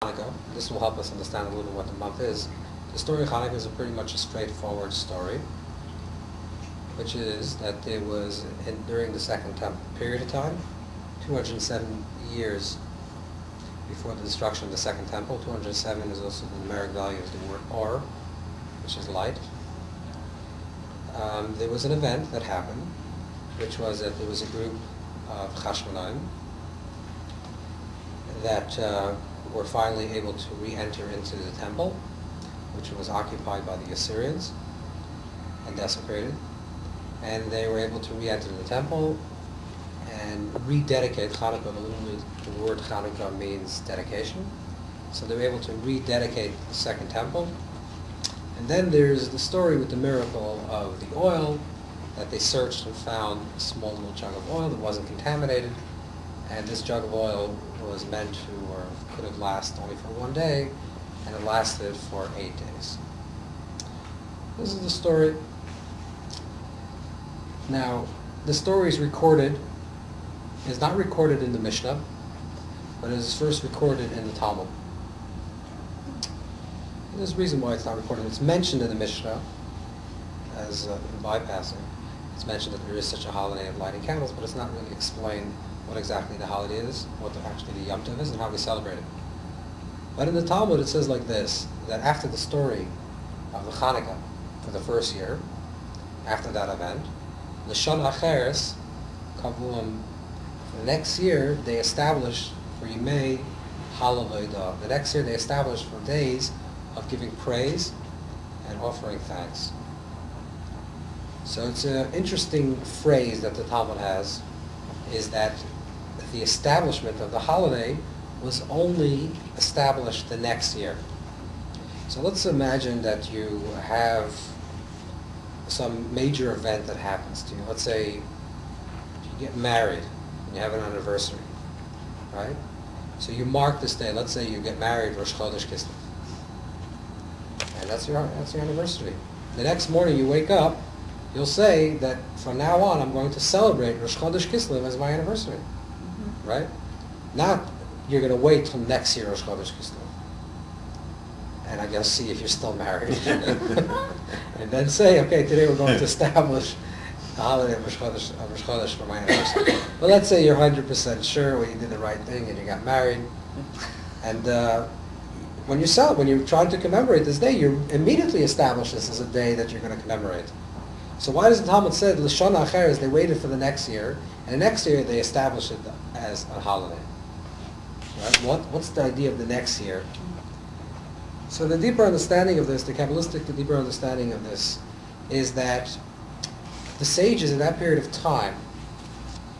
Chanukah. This will help us understand a little bit what the month is. The story of Chanukah is pretty much a straightforward story, which is that there was, during the Second Temple period of time, 207 years before the destruction of the Second Temple. 207 is also the numeric value of the word or, which is light. There was an event that happened, which was that there was a group of Chashmonaim that were finally able to re-enter into the temple, which was occupied by the Assyrians and desecrated. And they were able to re-enter the temple and rededicate Chanukah. Literally, the word Chanukah means dedication. So they were able to rededicate the Second Temple. And then there's the story with the miracle of the oil, that they searched and found a small little jug of oil that wasn't contaminated. And this jug of oil was meant to, or could have lasted only for one day, and it lasted for 8 days. This is the story. Now, the story is recorded, is not recorded in the Mishnah, but it is first recorded in the Talmud. And there's a reason why it's not recorded. It's mentioned in the Mishnah as in bypassing. It's mentioned that there is such a holiday of lighting candles, but it's not really explained what exactly the holiday is, what actually the Yom Tov is, and how we celebrate it. But in the Talmud it says like this, that after the story of the Chanukah for the first year, after that event, L'shon Acheres, Kavuim, the next year they established for Yimei Hallelujah. The next year they established for days of giving praise and offering thanks. So it's an interesting phrase that the Talmud has, is that the establishment of the holiday was only established the next year. So let's imagine that you have some major event that happens to you. Let's say you get married and you have an anniversary, right? So you mark this day. Let's say you get married Rosh Chodesh Kislev, and that's your anniversary. The next morning you wake up, you'll say that from now on I'm going to celebrate Rosh Chodesh Kislev as my anniversary, right? Not you're going to wait till next year Rosh Chodesh Kislev, and I guess see if you're still married, and then say, okay, today we're going to establish the holiday of Rosh Chodesh for my anniversary. But let's say you're 100% sure when you did the right thing and you got married, and when you're trying to commemorate this day, you immediately establish this as a day that you're going to commemorate. So why does the Talmud say L'shon Acheres, they waited for the next year, and the next year they established it as a holiday? Right? What's the idea of the next year? So the deeper understanding of this, the Kabbalistic, the deeper understanding of this, is that the sages in that period of time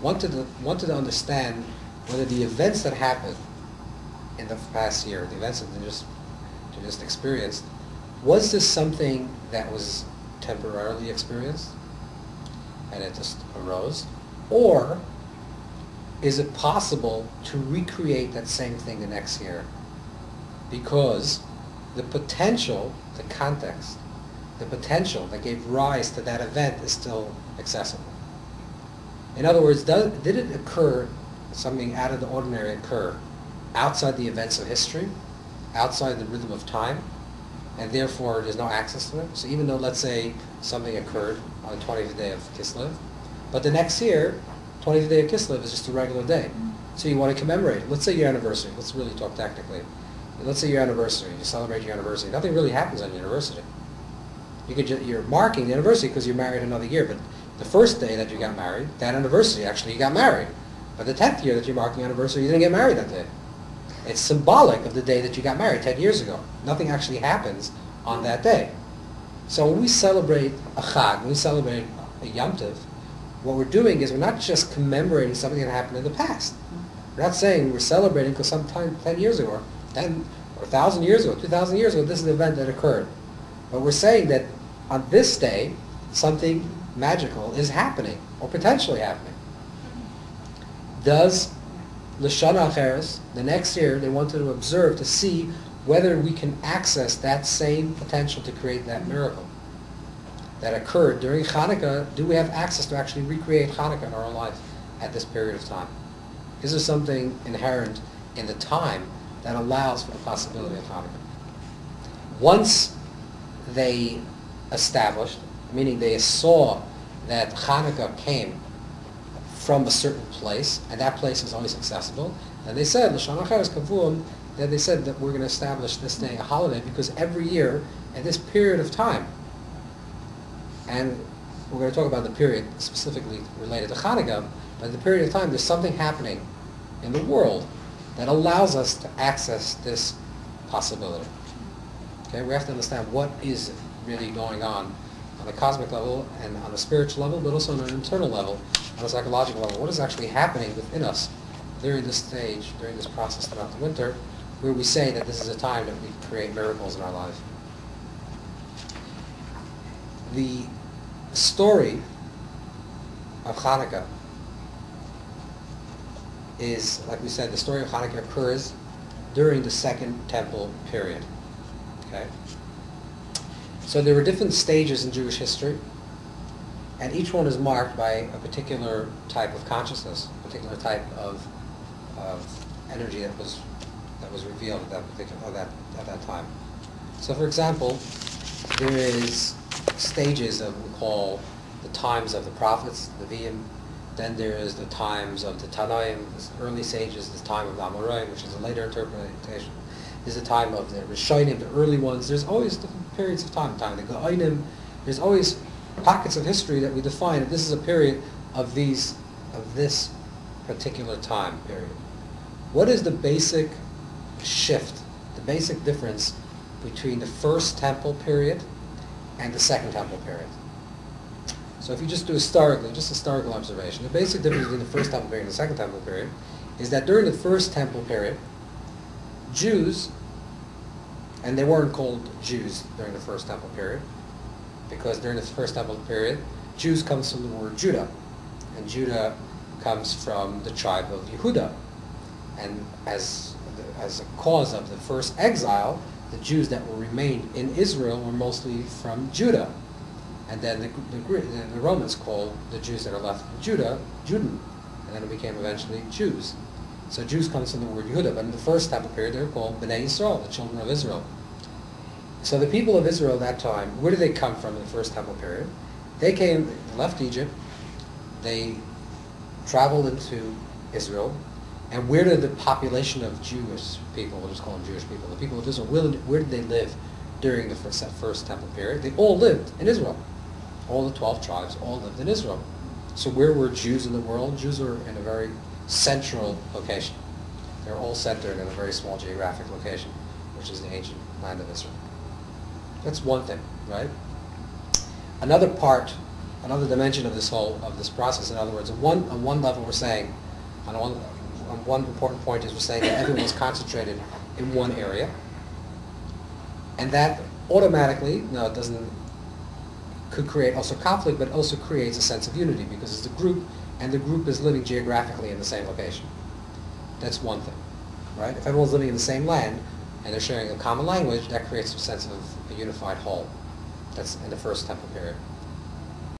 wanted to understand whether the events that happened in the past year, the events that they just experienced, was this something that was temporarily experienced and it just arose, or is it possible to recreate that same thing the next year? Because the potential, the context, the potential that gave rise to that event is still accessible. In other words, did it occur, something out of the ordinary occur outside the events of history, outside the rhythm of time, and therefore there's no access to it? So even though, let's say, something occurred on the 20th day of Kislev, but the next year, 20th day of Kislev is just a regular day. So you want to commemorate. Let's say your anniversary. Let's really talk tactically. Let's say your anniversary. You celebrate your anniversary. Nothing really happens on your anniversary. You're marking the anniversary because you're married another year, but the first day that you got married, that anniversary, actually you got married. But the 10th year that you're marking anniversary, you didn't get married that day. It's symbolic of the day that you got married 10 years ago. Nothing actually happens on that day. So when we celebrate a Chag, when we celebrate a Yom Tov, what we're doing is we're not just commemorating something that happened in the past. We're not saying we're celebrating because sometime 10 years ago, or 10 or 1,000 years ago, 2,000 years ago, this is an event that occurred. But we're saying that on this day, something magical is happening, or potentially happening. Does L'shon Acheres, the next year, they wanted to observe to see whether we can access that same potential to create that miracle that occurred during Chanukah. Do we have access to actually recreate Chanukah in our own life at this period of time? Is there something inherent in the time that allows for the possibility of Hanukkah. Once they established, meaning they saw that Chanukah came from a certain place, and that place is always accessible, and they said, that they said that we're going to establish this day a holiday because every year, at this period of time, and we're going to talk about the period specifically related to Chanukah, but at the period of time, there's something happening in the world that allows us to access this possibility. Okay, we have to understand what is really going on a cosmic level and on a spiritual level, but also on an internal level, on a psychological level. What is actually happening within us during this stage, during this process throughout the winter, where we say that this is a time that we create miracles in our life. The story of Chanukah is, like we said, the story of Chanukah occurs during the Second Temple period. Okay? So there were different stages in Jewish history, and each one is marked by a particular type of consciousness, a particular type of energy that was revealed at that time. So, for example, there is stages of what we call the times of the prophets, the Nevi'im. Then there is the times of the Tanaim, the early sages, the time of the Amoraim, which is a later interpretation. There's the time of the Rishonim, the early ones. There's always different periods of time. The Gaonim. There's always pockets of history that we define that this is a period of this particular time period. What is the basic shift, the basic difference between the First Temple period and the Second Temple period? So if you just do historical observation, the basic difference between the First Temple period and the Second Temple period is that during the First Temple period, Jews, and they weren't called Jews during the First Temple period, because during the First Temple period, Jews comes from the word Judah, and Judah comes from the tribe of Yehuda, and as a cause of the first exile, the Jews that were remained in Israel were mostly from Judah, and then the Romans called the Jews that are left in Judah, Judan, and then it became eventually Jews. So Jews comes from the word Yehuda, but in the First Temple period they were called Bnei Yisrael, the children of Israel. So the people of Israel at that time, where did they come from in the First Temple period? They left Egypt, they traveled into Israel, and where did the population of Jewish people, we'll just call them Jewish people, the people of Israel, where did they live during the First Temple period? They all lived in Israel. All the 12 tribes all lived in Israel. So where were Jews in the world? Jews were in a very central location. They're all centered in a very small geographic location, which is the ancient land of Israel. That's one thing, right? Another dimension of this process, in other words, on one level we're saying, on one important point is we're saying that everyone is concentrated in one area, and that automatically, could create also conflict, but also creates a sense of unity because it's a group, and the group is living geographically in the same location. That's one thing, right? If everyone's living in the same land and they're sharing a common language, that creates a sense of a unified whole. That's in the First Temple period.